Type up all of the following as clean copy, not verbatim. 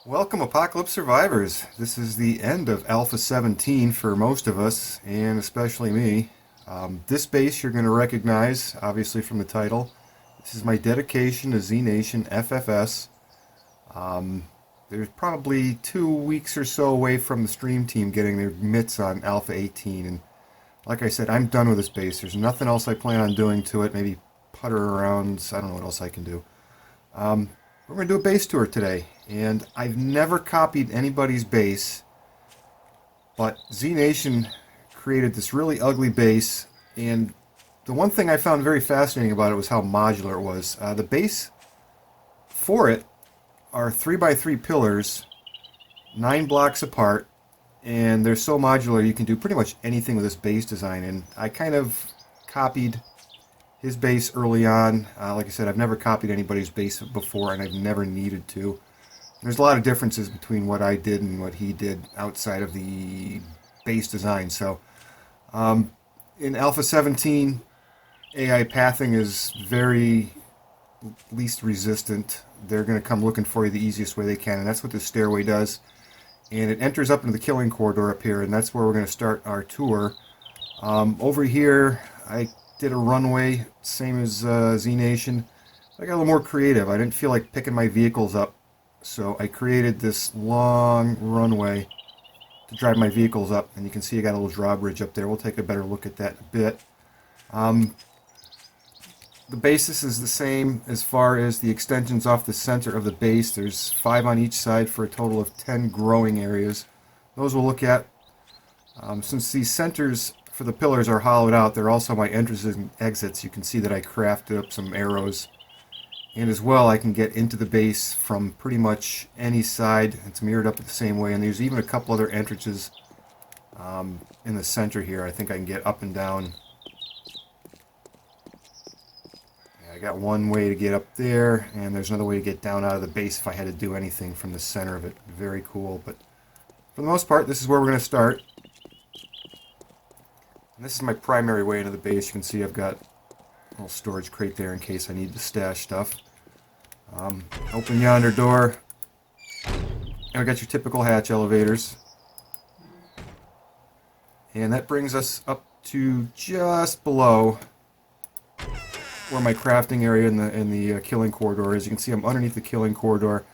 Welcome, Apocalypse Survivors. This is the end of Alpha 17 for most of us, and especially me. This base you're going to recognize, obviously, from the title. This is my dedication to Z Nation FFS. There's probably 2 weeks or so away from the stream team getting their mitts on Alpha 18, and like I said, I'm done with this base. There's nothing else I plan on doing to it. Maybe putter around. I don't know what else I can do. We're going to do a base tour today, and I've never copied anybody's base, but Z Nation created this really ugly base, and the one thing I found very fascinating about it was how modular it was. The base for it are 3x3 pillars, 9 blocks apart, and they're so modular you can do pretty much anything with this base design, and I kind of copied his base early on. Like I said, I've never copied anybody's base before, and I've never needed to. There's a lot of differences between what I did and what he did outside of the base design. So, in Alpha 17, AI pathing is very least resistant. They're going to come looking for you the easiest way they can, and that's what this stairway does. And it enters up into the killing corridor up here, and that's where we're going to start our tour. Over here, I did a runway, same as Z Nation. I got a little more creative. I didn't feel like picking my vehicles up, so I created this long runway to drive my vehicles up, and you can see I got a little drawbridge up there. We'll take a better look at that in a bit. The basis is the same as far as the extensions off the center of the base. There's 5 on each side for a total of 10 growing areas. Those we'll look at. Since these centers for the pillars are hollowed out, they're also my entrances and exits. You can see that I crafted up some arrows. And as well, I can get into the base from pretty much any side. It's mirrored up the same way, and there's even a couple other entrances in the center here. I think I can get up and down. Yeah, I got one way to get up there, and there's another way to get down out of the base if I had to do anything from the center of it. Very cool, but for the most part, this is where we're going to start. And this is my primary way into the base. You can see I've got a little storage crate there in case I need to stash stuff. Open yonder door. And we got your typical hatch elevators. And that brings us up to just below where my crafting area in the killing corridor is. You can see I'm underneath the killing corridor.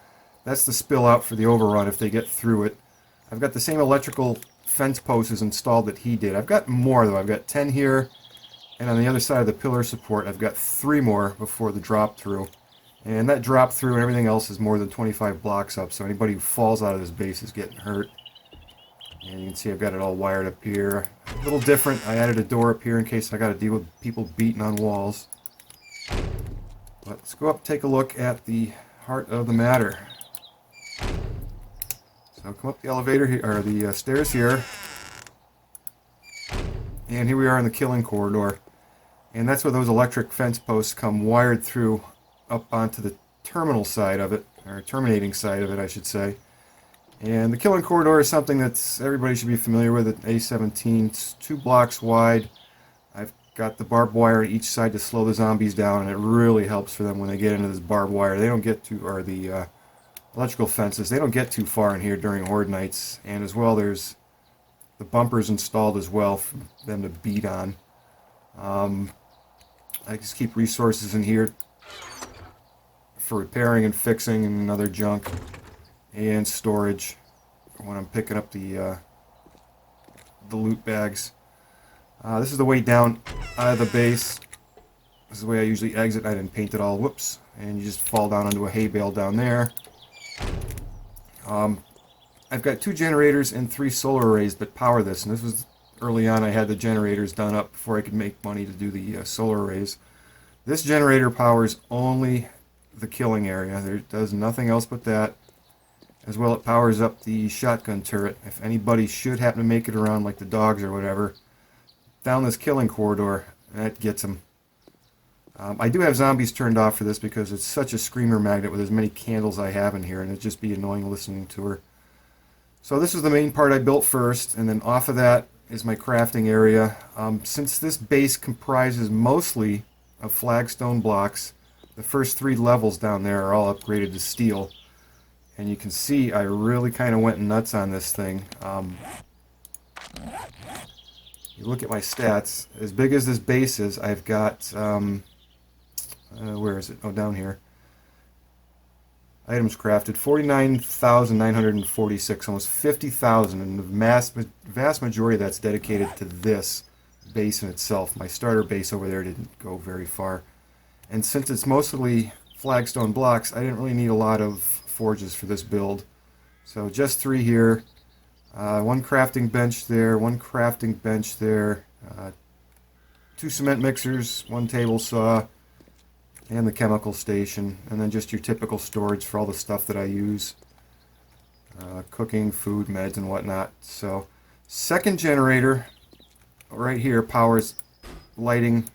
That's the spill out for the overrun if they get through it. I've got the same electrical fence posts installed that he did. I've got more though. I've got 10 here, and on the other side of the pillar support I've got 3 more before the drop through. And that drop through and everything else is more than 25 blocks up, so anybody who falls out of this base is getting hurt. And you can see I've got it all wired up here. A little different, I added a door up here in case I got to deal with people beating on walls. But let's go up and take a look at the heart of the matter. So come up the elevator here, or the stairs here, and here we are in the killing corridor, and that's where those electric fence posts come wired through up onto the terminal side of it, or terminating side of it, I should say. And the killing corridor is something that everybody should be familiar with at A17. It's 2 blocks wide. I've got the barbed wire on each side to slow the zombies down, and it really helps for them when they get into this barbed wire. They don't get to, or the electrical fences, they don't get too far in here during horde nights. And as well, there's the bumpers installed as well for them to beat on. I just keep resources in here for repairing and fixing and other junk, and storage when I'm picking up the loot bags. This is the way down out of the base. This is the way I usually exit. I didn't paint it all. Whoops. And you just fall down onto a hay bale down there. I've got 2 generators and 3 solar arrays that power this, and this was early on. I had the generators done up before I could make money to do the solar arrays. This generator powers only the killing area. It does nothing else but that. As well, it powers up the shotgun turret. If anybody should happen to make it around, like the dogs or whatever, down this killing corridor, that gets them. I do have zombies turned off for this because it's such a screamer magnet with as many candles I have in here, and it'd just be annoying listening to her. So this is the main part I built first, and then off of that is my crafting area. Since this base comprises mostly of flagstone blocks, the first 3 levels down there are all upgraded to steel. And you can see I really kind of went nuts on this thing. You look at my stats, as big as this base is, I've got, where is it? Oh, down here. Items crafted, 49,946, almost 50,000, and the vast majority of that's dedicated to this base in itself. My starter base over there didn't go very far. And since it's mostly flagstone blocks, I didn't really need a lot of forges for this build. So just 3 here. One crafting bench there, one crafting bench there, 2 cement mixers, 1 table saw, and the chemical station, and then just your typical storage for all the stuff that I use. Cooking, food, meds, and whatnot. So, second generator right here powers lighting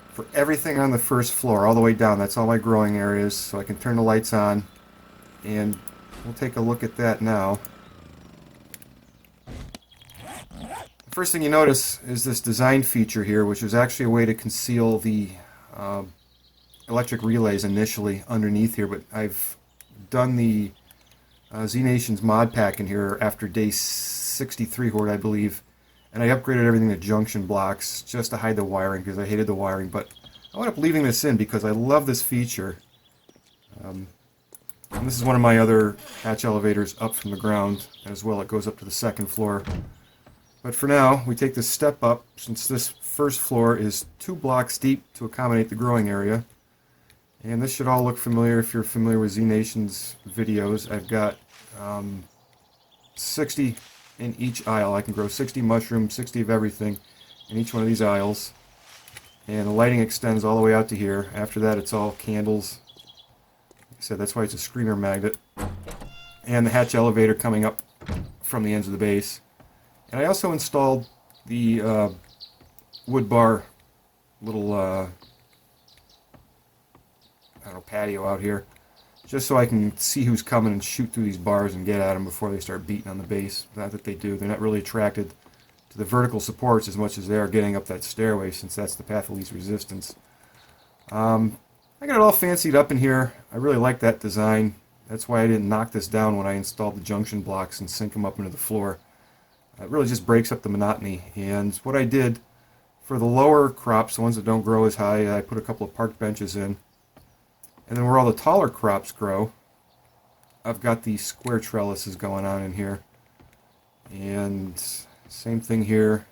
for everything on the first floor, all the way down. That's all my growing areas, so I can turn the lights on, and we'll take a look at that now. First thing you notice is this design feature here, which was actually a way to conceal the electric relays initially underneath here, but I've done the Z Nations mod pack in here after day 63 horde, I believe, and I upgraded everything to junction blocks just to hide the wiring because I hated the wiring, but I wound up leaving this in because I love this feature. And this is one of my other hatch elevators up from the ground as well. It goes up to the second floor. But for now, we take this step up, since this first floor is 2 blocks deep to accommodate the growing area. And this should all look familiar if you're familiar with Z Nation's videos. I've got 60 in each aisle. I can grow 60 mushrooms, 60 of everything in each one of these aisles. And the lighting extends all the way out to here. After that, it's all candles. Like I said, that's why it's a screamer magnet. And the hatch elevator coming up from the ends of the base. And I also installed the wood bar little I don't know, patio out here, just so I can see who's coming and shoot through these bars and get at them before they start beating on the base. Not that they do. They're not really attracted to the vertical supports as much as they are getting up that stairway, since that's the path of least resistance. I got it all fancied up in here. I really like that design. That's why I didn't knock this down when I installed the junction blocks and sink them up into the floor. It really just breaks up the monotony. And what I did for the lower crops, the ones that don't grow as high, I put a couple of park benches in. And then where all the taller crops grow, I've got these square trellises going on in here. And same thing here.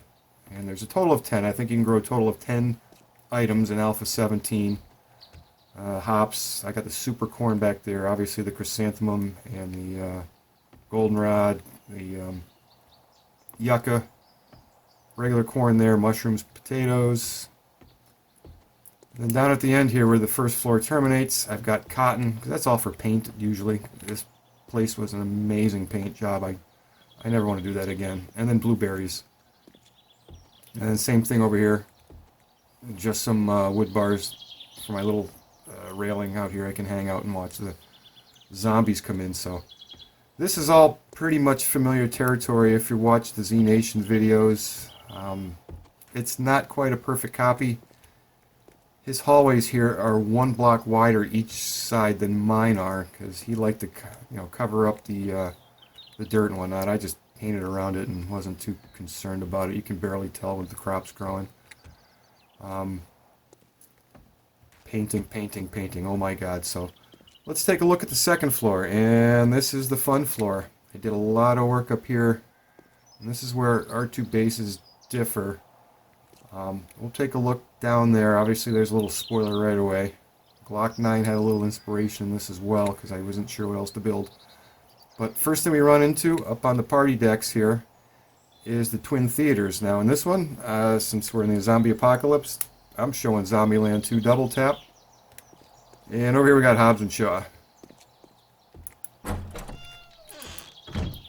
And there's a total of 10. I think you can grow a total of 10 items in Alpha 17. Hops. I got the super corn back there. Obviously the chrysanthemum and the goldenrod, the yucca, regular corn there, mushrooms, potatoes. And then down at the end here where the first floor terminates, I've got cotton, because that's all for paint usually. This place was an amazing paint job. I never want to do that again. And then blueberries. And then same thing over here. Just some wood bars for my little railing out here. I can hang out and watch the zombies come in. So this is all pretty much familiar territory if you watch the Z Nation videos. It's not quite a perfect copy. His hallways here are 1 block wider each side than mine are, because he liked to, cover up the dirt and whatnot. I just painted around it and wasn't too concerned about it. You can barely tell with the crops growing. Painting, painting, painting. Oh my God! So let's take a look at the second floor, and this is the fun floor. I did a lot of work up here, and this is where our 2 bases differ. We'll take a look down there. Obviously there's a little spoiler right away. Glock 9 had a little inspiration in this as well, because I wasn't sure what else to build. But first thing we run into up on the party decks here is the twin theaters. Now in this one, since we're in the zombie apocalypse, I'm showing Zombieland 2 double tap. And over here we got Hobbs and Shaw.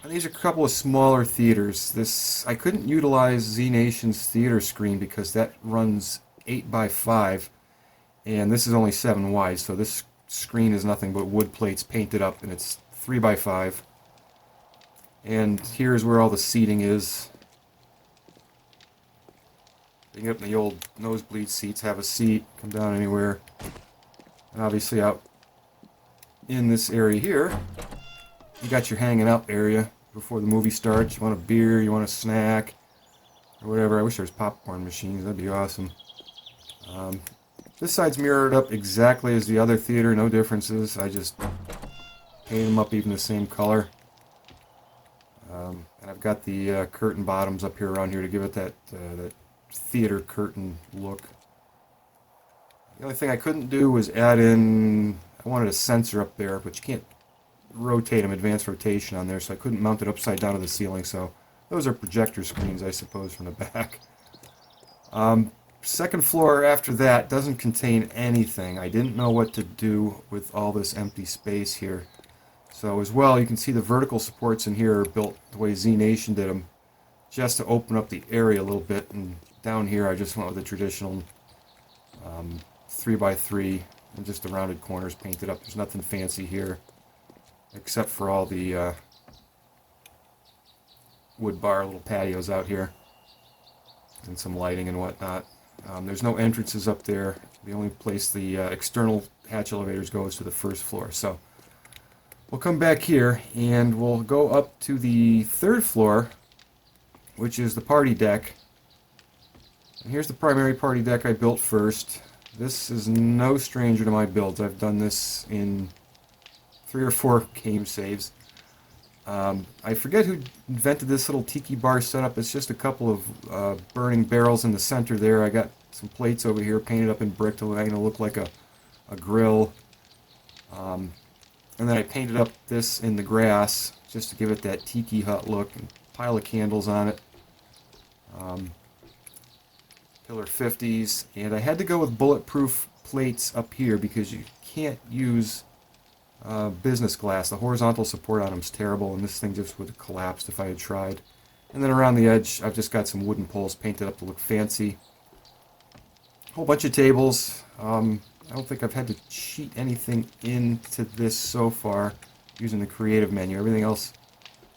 And these are a couple of smaller theaters. I couldn't utilize Z Nation's theater screen because that runs 8x5, and this is only 7 wide, so this screen is nothing but wood plates painted up, and it's 3x5. And here's where all the seating is. You can get up in the old nosebleed seats, have a seat, come down anywhere. And obviously out in this area here, you got your hanging out area before the movie starts. You want a beer, you want a snack, or whatever. I wish there was popcorn machines. That'd be awesome. This side's mirrored up exactly as the other theater. No differences. I just painted them up even the same color. And I've got the curtain bottoms up here around here to give it that theater curtain look. The only thing I couldn't do was add in, I wanted a sensor up there, but you can't rotate them, advanced rotation on there, so I couldn't mount it upside down to the ceiling, so those are projector screens, I suppose, from the back. Second floor after that doesn't contain anything. I didn't know what to do with all this empty space here. So as well, you can see the vertical supports in here are built the way Z Nation did them, just to open up the area a little bit, and down here I just went with the traditional 3x3 and just the rounded corners painted up. There's nothing fancy here except for all the wood bar little patios out here and some lighting and whatnot. There's no entrances up there. The only place the external hatch elevators go is to the first floor. So we'll come back here and we'll go up to the third floor, which is the party deck. And here's the primary party deck I built first. This is no stranger to my builds. I've done this in 3 or 4 game saves. I forget who invented this little tiki bar setup. It's just a couple of burning barrels in the center there. I got some plates over here painted up in brick to look like a grill. And then I painted up this in the grass just to give it that tiki hut look, and pile of candles on it. Pillar 50s, and I had to go with bulletproof plates up here because you can't use business glass. The horizontal support on them is terrible, and this thing just would have collapsed if I had tried. And then around the edge, I've just got some wooden poles painted up to look fancy. A whole bunch of tables. I don't think I've had to cheat anything into this so far using the creative menu. Everything else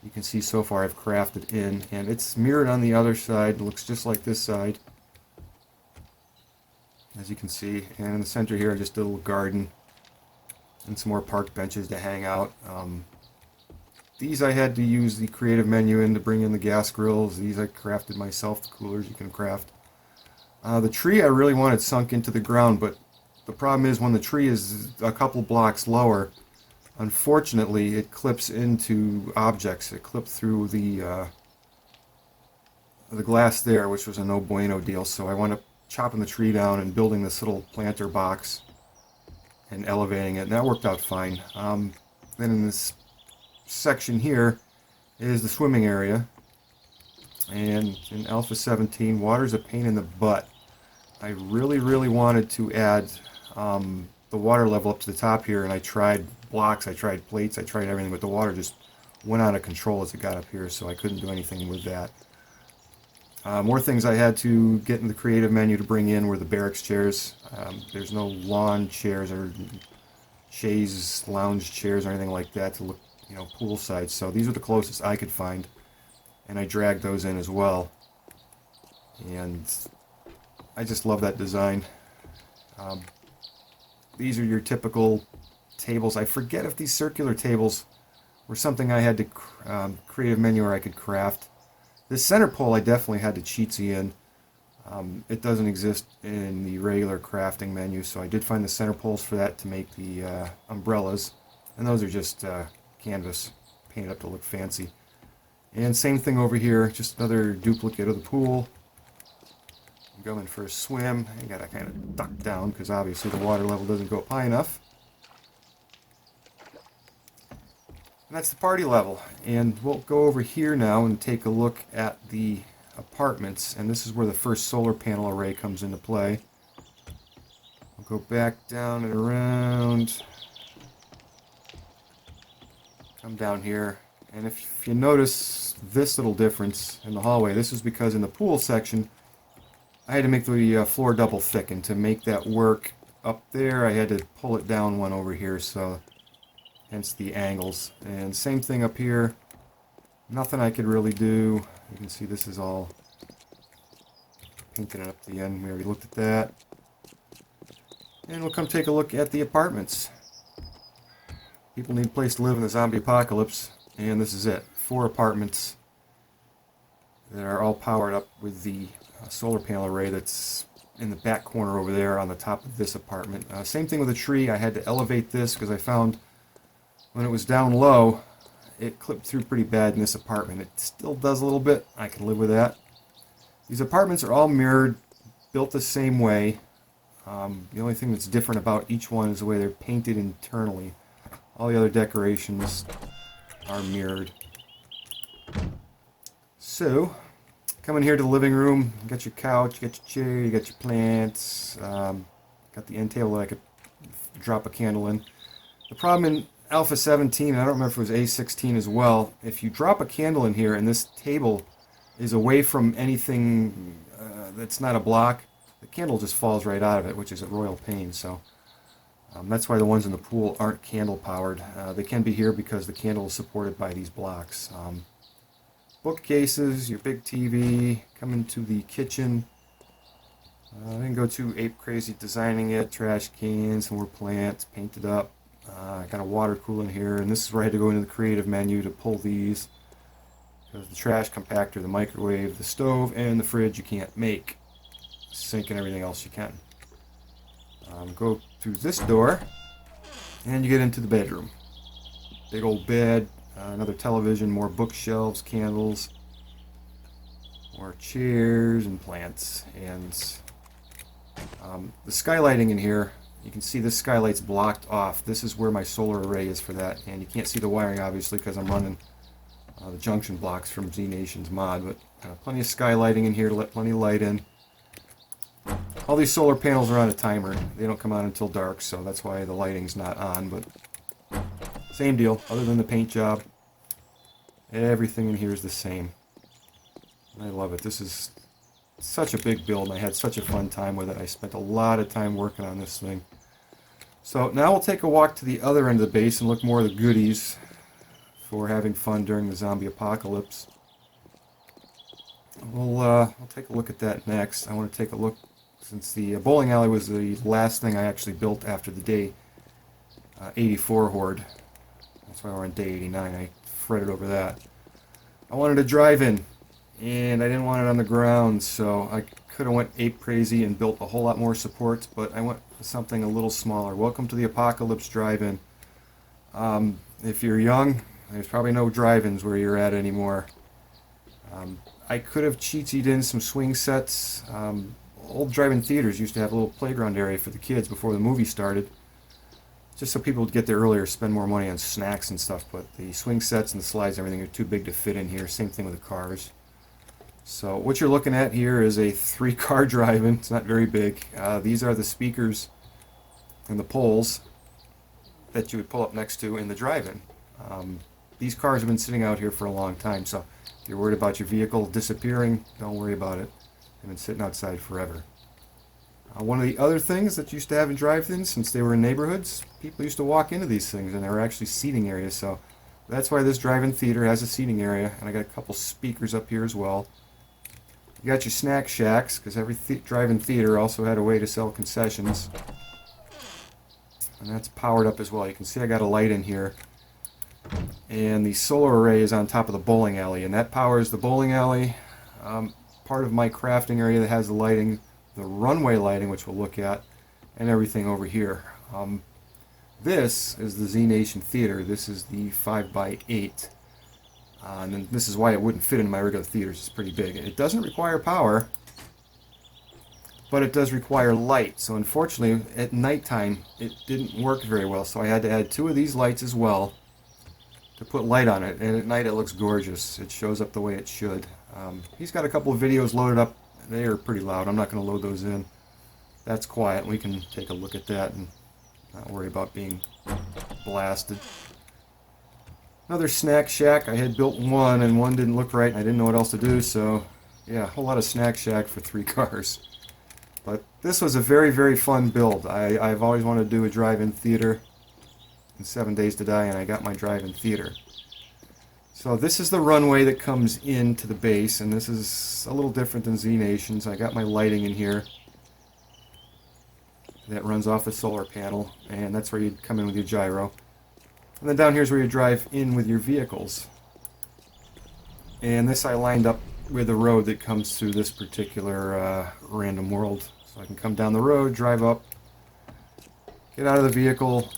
you can see so far I've crafted in, and it's mirrored on the other side. It looks just like this side, as you can see. And in the center here I just did a little garden and some more park benches to hang out. These I had to use the creative menu in to bring in the gas grills. These I crafted myself, the coolers you can craft. The tree I really wanted sunk into the ground, but the problem is when the tree is a couple blocks lower, unfortunately it clips into objects. It clipped through the glass there, which was a no bueno deal, so I wound up chopping the tree down and building this little planter box and elevating it, and that worked out fine. Then in this section here is the swimming area, and in Alpha 17, water's a pain in the butt. I really wanted to add the water level up to the top here, and I tried blocks, I tried plates, I tried everything, but the water just went out of control as it got up here, so I couldn't do anything with that. More things I had to get in the creative menu to bring in were the barracks chairs. There's no lawn chairs or chaise lounge chairs or anything like that to look, poolside. So these are the closest I could find, and I dragged those in as well. And I just love that design. These are your typical tables. I forget if these circular tables were something I had to creative menu or I could craft. This center pole I definitely had to cheatsy in. It doesn't exist in the regular crafting menu, so I did find the center poles for that to make the umbrellas. And those are just canvas painted up to look fancy. And same thing over here, just another duplicate of the pool. I'm going for a swim. I gotta kind of duck down because obviously the water level doesn't go up high enough. And that's the party level, and we'll go over here now and take a look at the apartments, and this is where the first solar panel array comes into play. We'll go back down and around, come down here, and if you notice this little difference in the hallway, this is because in the pool section I had to make the floor double thick, and to make that work up there I had to pull it down one over here, so hence the angles. And same thing up here. Nothing I could really do. You can see this is all painted up to the end. We already looked at that. And we'll come take a look at the apartments. People need a place to live in the zombie apocalypse, and this is it. 4 apartments that are all powered up with the solar panel array that's in the back corner over there on the top of this apartment. Same thing with the tree. I had to elevate this because I found when it was down low, it clipped through pretty bad in this apartment. It still does a little bit. I can live with that. These apartments are all mirrored, built the same way. The only thing that's different about each one is the way they're painted internally. All the other decorations are mirrored. So, come in here to the living room, you got your couch, you got your chair, you got your plants, got the end table that I could drop a candle in. The problem in Alpha 17, I don't remember if it was A16 as well, if you drop a candle in here and this table is away from anything that's not a block, the candle just falls right out of it, which is a royal pain. So that's why the ones in the pool aren't candle powered. They can be here because the candle is supported by these blocks. Bookcases, your big TV, come into the kitchen. I didn't go too ape crazy designing it. Trash cans, more plants, painted up. I got a water cooler in here, and this is where I had to go into the creative menu to pull these. Because the trash compactor, the microwave, the stove, and the fridge you can't make. Sink and everything else you can. Go through this door, and you get into the bedroom. Big old bed, another television, more bookshelves, candles, more chairs and plants. And the skylighting in here, you can see this skylight's blocked off. This is where my solar array is for that, and you can't see the wiring obviously because I'm running the junction blocks from Z Nation's mod, but plenty of skylighting in here to let plenty of light in. All these solar panels are on a timer. They don't come on until dark, so that's why the lighting's not on, but same deal. Other than the paint job, everything in here is the same. I love it. This is such a big build, and I had such a fun time with it. I spent a lot of time working on this thing. So now we'll take a walk to the other end of the base and look more at the goodies for having fun during the zombie apocalypse. We'll take a look at that next. I want to take a look, since the bowling alley was the last thing I actually built after the day 84 horde. That's why we're on day 89. I fretted over that. I wanted a drive-in, and I didn't want it on the ground, so I could have went ape crazy and built a whole lot more supports, but I went with something a little smaller. Welcome to the Apocalypse Drive-In. If you're young, there's probably no drive-ins where you're at anymore. I could have cheated in some swing sets. Old drive-in theaters used to have a little playground area for the kids before the movie started, just so people would get there earlier, spend more money on snacks and stuff, but the swing sets and the slides and everything are too big to fit in here. Same thing with the cars. So what you're looking at here is a 3-car drive-in. It's not very big. These are the speakers and the poles that you would pull up next to in the drive-in. These cars have been sitting out here for a long time, so if you're worried about your vehicle disappearing, don't worry about it. They've been sitting outside forever. One of the other things that used to have in drive-ins, since they were in neighborhoods, people used to walk into these things, and they were actually seating areas, so that's why this drive-in theater has a seating area, and I got a couple speakers up here as well. You got your snack shacks, because every drive-in theater also had a way to sell concessions. And that's powered up as well. You can see I got a light in here. And the solar array is on top of the bowling alley, and that powers the bowling alley. Part of my crafting area that has the lighting, the runway lighting, which we'll look at, and everything over here. This is the Z Nation Theater. This is the 5x8. And then this is why it wouldn't fit in my regular theaters. It's pretty big. It doesn't require power, but it does require light. So unfortunately, at nighttime, it didn't work very well. So I had to add 2 of these lights as well to put light on it. And at night, it looks gorgeous. It shows up the way it should. He's got a couple of videos loaded up. They are pretty loud. I'm not going to load those in. That's quiet. We can take a look at that and not worry about being blasted. Another snack shack. I had built one, and one didn't look right, and I didn't know what else to do, so yeah, a whole lot of snack shack for 3 cars. But this was a very, very fun build. I've always wanted to do a drive-in theater in 7 Days to Die, and I got my drive-in theater. So this is the runway that comes into the base, and this is a little different than Z Nation's. I got my lighting in here that runs off the solar panel, and that's where you'd come in with your gyro. And then down here's where you drive in with your vehicles. And this I lined up with a road that comes through this particular random world. So I can come down the road, drive up, get out of the vehicle,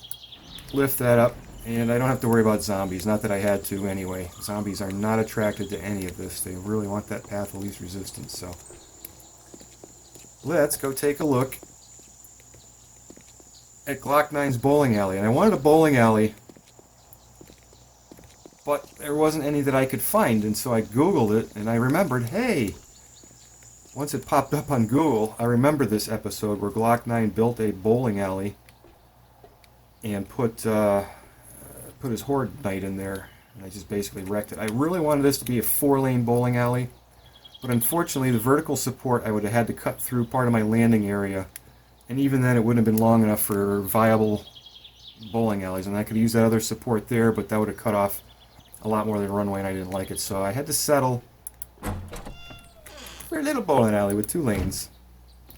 lift that up, and I don't have to worry about zombies. Not that I had to anyway. Zombies are not attracted to any of this. They really want that path of least resistance. So let's go take a look at Glock 9's bowling alley. And I wanted a bowling alley, but there wasn't any that I could find, and so I Googled it, and I remembered, hey, once it popped up on Google, I remember this episode where Glock 9 built a bowling alley and put his Horde Knight in there, and I just basically wrecked it. I really wanted this to be a 4-lane bowling alley, but unfortunately the vertical support, I would have had to cut through part of my landing area, and even then it wouldn't have been long enough for viable bowling alleys, and I could use that other support there, but that would have cut off a lot more than the runway, and I didn't like it, so I had to settle for a little bowling alley with 2 lanes.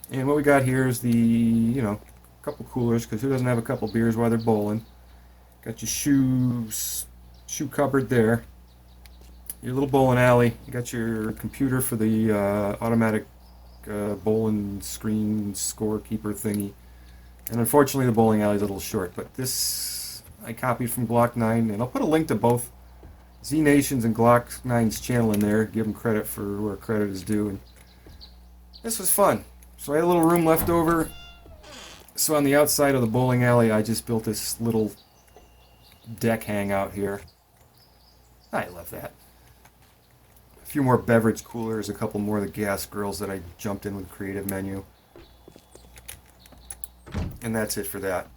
And what we got here is the, you know, couple coolers, because who doesn't have a couple beers while they're bowling? Got your shoe cupboard there, your little bowling alley. You got your computer for the automatic bowling screen scorekeeper thingy. And unfortunately the bowling alley is a little short, but this I copied from Glock 9, and I'll put a link to both Z Nation's and Glock 9's channel in there. Give them credit for where credit is due. And this was fun. So I had a little room left over. So on the outside of the bowling alley, I just built this little deck hangout here. I love that. A few more beverage coolers, a couple more of the gas grills that I jumped in with creative menu. And that's it for that.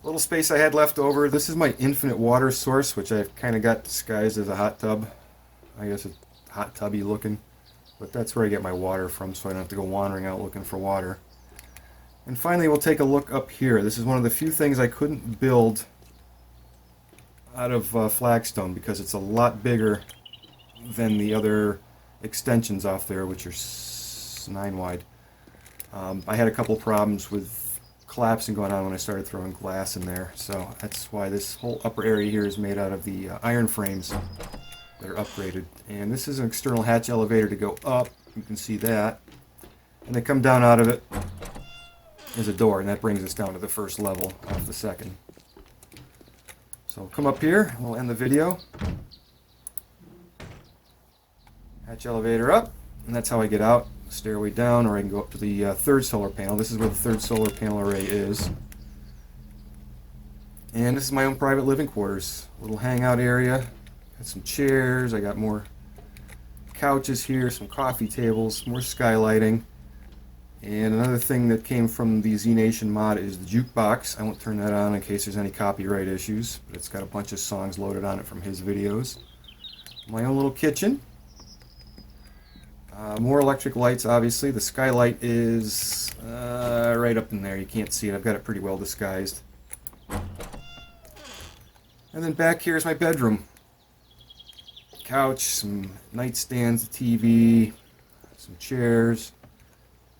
Little space I had left over. This is my infinite water source, which I've kind of got disguised as a hot tub. I guess it's hot tubby looking, but that's where I get my water from, so I don't have to go wandering out looking for water. And finally, we'll take a look up here. This is one of the few things I couldn't build out of flagstone because it's a lot bigger than the other extensions off there, which are 9 wide. I had a couple problems with collapsing going on when I started throwing glass in there, so that's why this whole upper area here is made out of the iron frames that are upgraded. And this is an external hatch elevator to go up. You can see that, and they come down out of it is a door, and that brings us down to the first level off the second. So come up here, we'll end the video. Hatch elevator up, and that's how I get out. Stairway down, or I can go up to the third solar panel. This is where the third solar panel array is. And this is my own private living quarters. Little hangout area. Got some chairs. I got more couches here, some coffee tables, more skylighting. And another thing that came from the Z Nation mod is the jukebox. I won't turn that on in case there's any copyright issues, but it's got a bunch of songs loaded on it from his videos. My own little kitchen. More electric lights, obviously. The skylight is right up in there. You can't see it. I've got it pretty well disguised. And then back here is my bedroom. Couch, some nightstands, a TV, some chairs,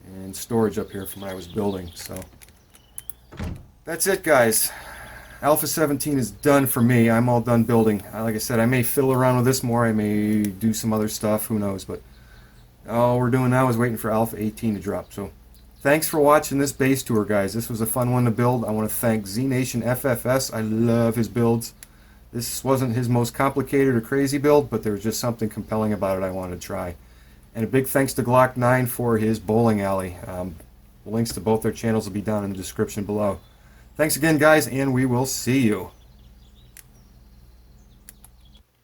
and storage up here from what I was building. So that's it, guys. Alpha 17 is done for me. I'm all done building. Like I said, I may fiddle around with this more. I may do some other stuff. Who knows? But all we're doing now is waiting for Alpha 18 to drop. So thanks for watching this base tour, guys. This was a fun one to build. I want to thank Z Nation FFS. I love his builds. This wasn't his most complicated or crazy build, but there was just something compelling about it I wanted to try. And a big thanks to Glock 9 for his bowling alley. Links to both their channels will be down in the description below. Thanks again, guys, and we will see you.